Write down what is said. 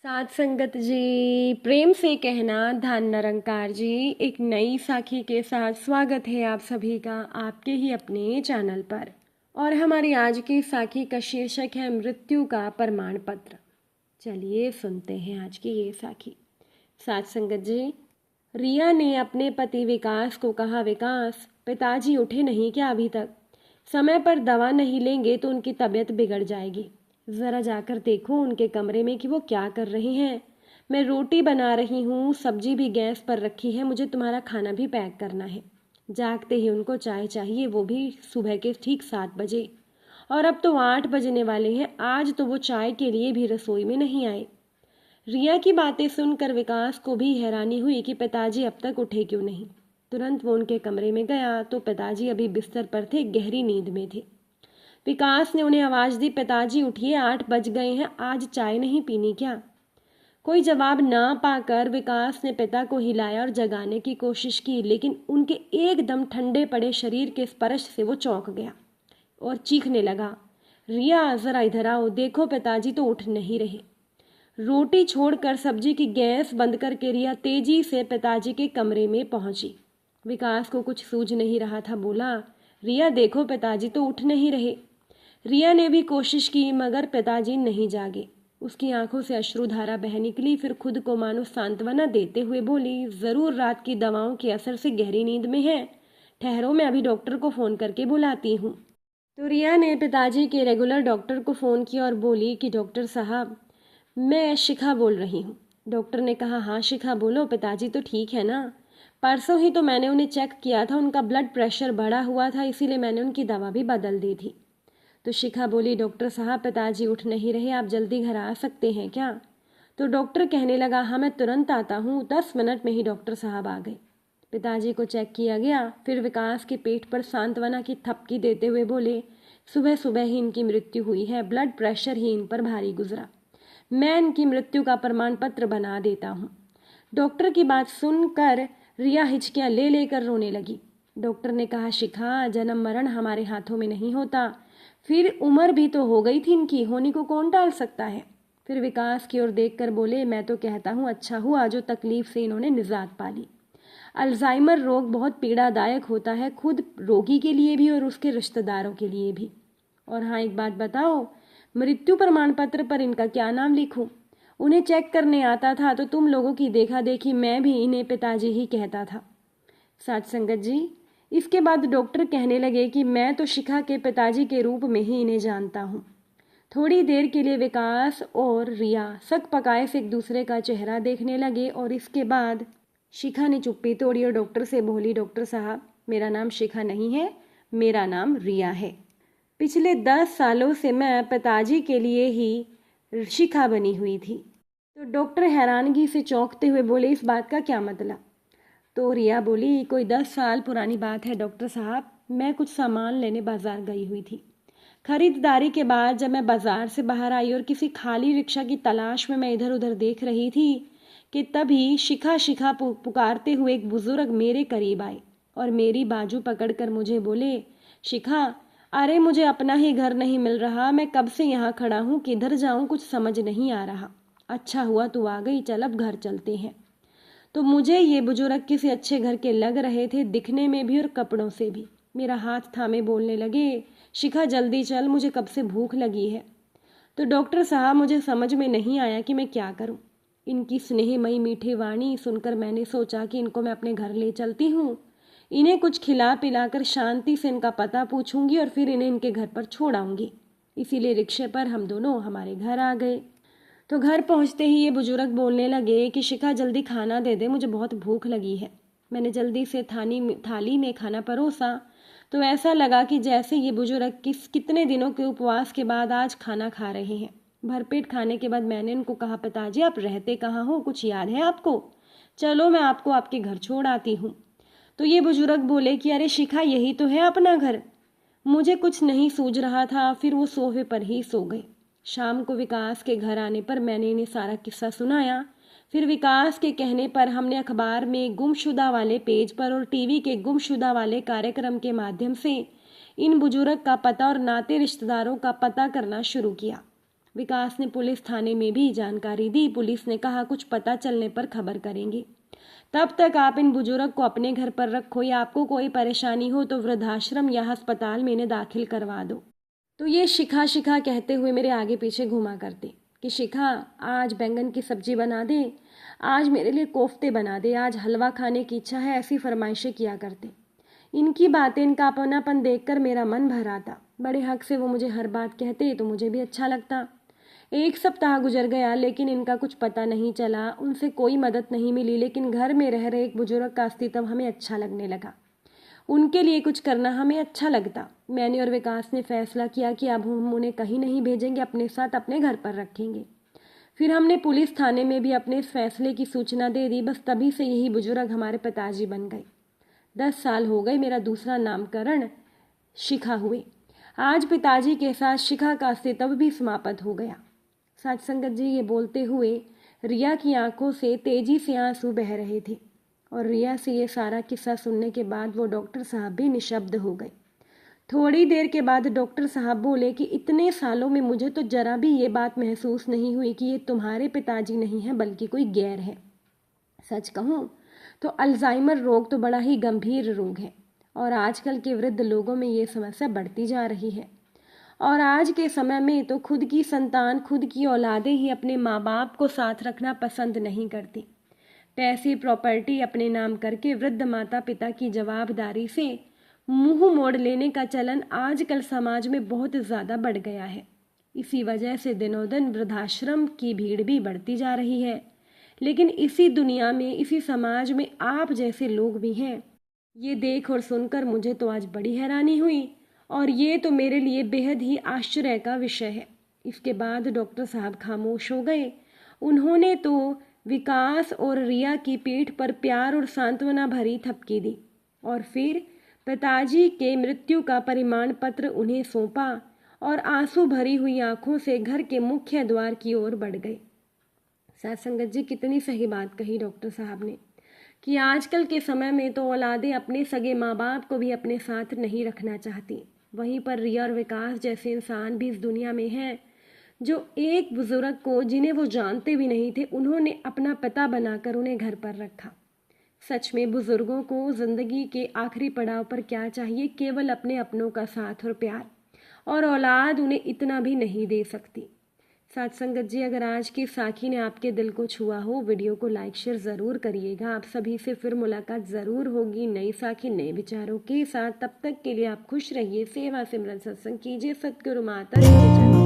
साथ संगत जी, प्रेम से कहना धन निरंकार जी। एक नई साखी के साथ स्वागत है आप सभी का आपके ही अपने चैनल पर। और हमारी आज की साखी का शीर्षक है मृत्यु का प्रमाण पत्र। चलिए सुनते हैं आज की ये साखी। साथ संगत जी, रिया ने अपने पति विकास को कहा, विकास पिताजी उठे नहीं क्या अभी तक? समय पर दवा नहीं लेंगे तो उनकी तबीयत बिगड़ जाएगी। ज़रा जाकर देखो उनके कमरे में कि वो क्या कर रहे हैं। मैं रोटी बना रही हूँ, सब्जी भी गैस पर रखी है, मुझे तुम्हारा खाना भी पैक करना है। जागते ही उनको चाय चाहिए, वो भी सुबह के ठीक 7 बजे। और अब तो 8 बजने वाले हैं, आज तो वो चाय के लिए भी रसोई में नहीं आए। रिया की बातें सुनकर विकास को भी हैरानी हुई कि पिताजी अब तक उठे क्यों नहीं। तुरंत वो उनके कमरे में गया तो पिताजी अभी बिस्तर पर थे, गहरी नींद में थे। विकास ने उन्हें आवाज दी, पिताजी उठिए, 8 बज गए हैं, आज चाय नहीं पीनी क्या? कोई जवाब ना पाकर विकास ने पिता को हिलाया और जगाने की कोशिश की, लेकिन उनके एकदम ठंडे पड़े शरीर के स्पर्श से वो चौंक गया और चीखने लगा, रिया जरा इधर आओ, देखो पिताजी तो उठ नहीं रहे। रोटी छोड़कर सब्जी की गैस बंद करके रिया तेजी से पिताजी के कमरे में पहुंची। विकास को कुछ सूझ नहीं रहा था, बोला, रिया देखो पिताजी तो उठ नहीं रहे। रिया ने भी कोशिश की मगर पिताजी नहीं जागे। उसकी आंखों से अश्रुधारा बह निकली, फिर खुद को मानो सांत्वना देते हुए बोली, जरूर रात की दवाओं के असर से गहरी नींद में है। ठहरो, मैं अभी डॉक्टर को फोन करके बुलाती हूँ। तो रिया ने पिताजी के रेगुलर डॉक्टर को फोन किया और बोली कि डॉक्टर साहब, मैं शिखा बोल रही हूँ। डॉक्टर ने कहा, हाँ शिखा बोलो, पिताजी तो ठीक है ना? परसों ही तो मैंने उन्हें चेक किया था, उनका ब्लड प्रेशर बढ़ा हुआ था, इसीलिए मैंने उनकी दवा भी बदल दी थी। तो शिखा बोली, डॉक्टर साहब पिताजी उठ नहीं रहे, आप जल्दी घर आ सकते हैं क्या? तो डॉक्टर कहने लगा, हाँ मैं तुरंत आता हूँ। 10 मिनट में ही डॉक्टर साहब आ गए। पिताजी को चेक किया गया, फिर विकास के पेट पर सांत्वना की थपकी देते हुए बोले, सुबह सुबह ही इनकी मृत्यु हुई है, ब्लड प्रेशर ही इन पर भारी गुजरा। मैं इनकी मृत्यु का प्रमाण पत्र बना देता हूँ। डॉक्टर की बात सुनकर रिया हिचकियाँ ले लेकर रोने लगी। डॉक्टर ने कहा, शिखा जन्म मरण हमारे हाथों में नहीं होता, फिर उम्र भी तो हो गई थी इनकी, होने को कौन टाल सकता है? फिर विकास की ओर देखकर बोले, मैं तो कहता हूँ अच्छा हुआ जो तकलीफ से इन्होंने निजात पा ली। अल्जाइमर रोग बहुत पीड़ादायक होता है, खुद रोगी के लिए भी और उसके रिश्तेदारों के लिए भी। और हाँ एक बात बताओ, मृत्यु प्रमाण पत्र पर इनका क्या नाम लिखूं? उन्हें चेक करने आता था तो तुम लोगों की देखा देखी मैं भी इन्हें पिताजी ही कहता था। साथ संगत जी, इसके बाद डॉक्टर कहने लगे कि मैं तो शिखा के पिताजी के रूप में ही इन्हें जानता हूँ। थोड़ी देर के लिए विकास और रिया सक पकाए से एक दूसरे का चेहरा देखने लगे और इसके बाद शिखा ने चुप्पी तोड़ी और डॉक्टर से बोली, डॉक्टर साहब मेरा नाम शिखा नहीं है, मेरा नाम रिया है। पिछले 10 सालों से मैं पिताजी के लिए ही शिखा बनी हुई थी। तो डॉक्टर हैरानगी से चौंकते हुए बोले, इस बात का क्या मतलब? तो रिया बोली, कोई 10 साल पुरानी बात है डॉक्टर साहब, मैं कुछ सामान लेने बाजार गई हुई थी। खरीदारी के बाद जब मैं बाजार से बाहर आई और किसी खाली रिक्शा की तलाश में मैं इधर उधर देख रही थी कि तभी शिखा शिखा पुकारते हुए एक बुजुर्ग मेरे करीब आए और मेरी बाजू पकड़कर मुझे बोले, शिखा अरे मुझे अपना ही घर नहीं मिल रहा, मैं कब से यहाँ खड़ा हूँ, किधर जाऊँ कुछ समझ नहीं आ रहा। अच्छा हुआ तू आ गई, चल अब घर चलते हैं। तो मुझे ये बुजुर्ग किसी अच्छे घर के लग रहे थे, दिखने में भी और कपड़ों से भी। मेरा हाथ थामे बोलने लगे, शिखा जल्दी चल, मुझे कब से भूख लगी है। तो डॉक्टर साहब मुझे समझ में नहीं आया कि मैं क्या करूं। इनकी स्नेहमयी मीठी वाणी सुनकर मैंने सोचा कि इनको मैं अपने घर ले चलती हूँ, इन्हें कुछ खिला पिलाकर शांति से इनका पता पूछूंगी और फिर इन्हें इनके घर पर छोड़ आऊंगी। इसीलिए रिक्शे पर हम दोनों हमारे घर आ गए। तो घर पहुंचते ही ये बुजुर्ग बोलने लगे कि शिखा जल्दी खाना दे दे, मुझे बहुत भूख लगी है। मैंने जल्दी से थाली में खाना परोसा तो ऐसा लगा कि जैसे ये बुजुर्ग कितने दिनों के उपवास के बाद आज खाना खा रहे हैं। भरपेट खाने के बाद मैंने उनको कहा, पिताजी आप रहते कहाँ हो, कुछ याद है आपको? चलो मैं आपको आपके घर छोड़ आती हूँ। तो ये बुजुर्ग बोले कि अरे शिखा यही तो है अपना घर। मुझे कुछ नहीं सूझ रहा था, फिर वो सोफे पर ही सो गए। शाम को विकास के घर आने पर मैंने इन्हें सारा किस्सा सुनाया। फिर विकास के कहने पर हमने अखबार में गुमशुदा वाले पेज पर और टीवी के गुमशुदा वाले कार्यक्रम के माध्यम से इन बुजुर्ग का पता और नाते रिश्तेदारों का पता करना शुरू किया। विकास ने पुलिस थाने में भी जानकारी दी। पुलिस ने कहा कुछ पता चलने पर खबर करेंगे, तब तक आप इन बुजुर्ग को अपने घर पर रखो या आपको कोई परेशानी हो तो वृद्धाश्रम या अस्पताल में इन्हें दाखिल करवा दो। तो ये शिखा शिखा कहते हुए मेरे आगे पीछे घुमा करते कि शिखा आज बैंगन की सब्जी बना दे, आज मेरे लिए कोफ्ते बना दे, आज हलवा खाने की इच्छा है, ऐसी फरमाइशें किया करते। इनकी बातें, इनका अपनापन देखकर मेरा मन भर आता। बड़े हक से वो मुझे हर बात कहते तो मुझे भी अच्छा लगता। एक सप्ताह गुजर गया लेकिन इनका कुछ पता नहीं चला, उनसे कोई मदद नहीं मिली। लेकिन घर में रह रहे एक बुजुर्ग का अस्तित्व हमें अच्छा लगने लगा, उनके लिए कुछ करना हमें अच्छा लगता। मैंने और विकास ने फैसला किया कि अब हम उन्हें कहीं नहीं भेजेंगे, अपने साथ अपने घर पर रखेंगे। फिर हमने पुलिस थाने में भी अपने इस फैसले की सूचना दे दी। बस तभी से यही बुजुर्ग हमारे पिताजी बन गए। 10 साल हो गए मेरा दूसरा नामकरण शिखा हुए। आज पिताजी के साथ शिखा का अस्तित्व भी समाप्त हो गया। साथ संगत जी, ये बोलते हुए रिया की आंखों से तेजी से आंसू बह रहे थे और रिया से ये सारा किस्सा सुनने के बाद वो डॉक्टर साहब भी निशब्द हो गए। थोड़ी देर के बाद डॉक्टर साहब बोले कि इतने सालों में मुझे तो जरा भी ये बात महसूस नहीं हुई कि ये तुम्हारे पिताजी नहीं हैं बल्कि कोई गैर है। सच कहूँ तो अल्जाइमर रोग तो बड़ा ही गंभीर रोग है और आजकल के वृद्ध लोगों में ये समस्या बढ़ती जा रही है। और आज के समय में तो खुद की संतान, खुद की औलादें ही अपने माँ बाप को साथ रखना पसंद नहीं करती। पैसे, प्रॉपर्टी अपने नाम करके वृद्ध माता पिता की जवाबदारी से मुंह मोड़ लेने का चलन आजकल समाज में बहुत ज़्यादा बढ़ गया है। इसी वजह से दिनों दिन वृद्धाश्रम की भीड़ भी बढ़ती जा रही है। लेकिन इसी दुनिया में, इसी समाज में आप जैसे लोग भी हैं। ये देख और सुनकर मुझे तो आज बड़ी हैरानी हुई और ये तो मेरे लिए बेहद ही आश्चर्य का विषय है। इसके बाद डॉक्टर साहब खामोश हो गए। उन्होंने तो विकास और रिया की पीठ पर प्यार और सांत्वना भरी थपकी दी और फिर पिताजी के मृत्यु का प्रमाण पत्र उन्हें सौंपा और आंसू भरी हुई आंखों से घर के मुख्य द्वार की ओर बढ़ गए। साथ संगत जी, कितनी सही बात कही डॉक्टर साहब ने कि आजकल के समय में तो औलादें अपने सगे माँ बाप को भी अपने साथ नहीं रखना चाहती। वहीं पर रिया और विकास जैसे इंसान भी इस दुनिया में हैं जो एक बुजुर्ग को, जिन्हें वो जानते भी नहीं थे, उन्होंने अपना पिता बनाकर उन्हें घर पर रखा। सच में बुजुर्गों को जिंदगी के आखिरी पड़ाव पर क्या चाहिए? केवल अपने अपनों का साथ और प्यार, और औलाद उन्हें इतना भी नहीं दे सकती। साथ संगत जी, अगर आज की साखी ने आपके दिल को छुआ हो, वीडियो को लाइक शेयर ज़रूर करिएगा। आप सभी से फिर मुलाकात ज़रूर होगी नई साखी, नए विचारों के साथ। तब तक के लिए आप खुश रहिए, सेवा सिमरन सत्संग कीजिए। सतगुरु माता जी।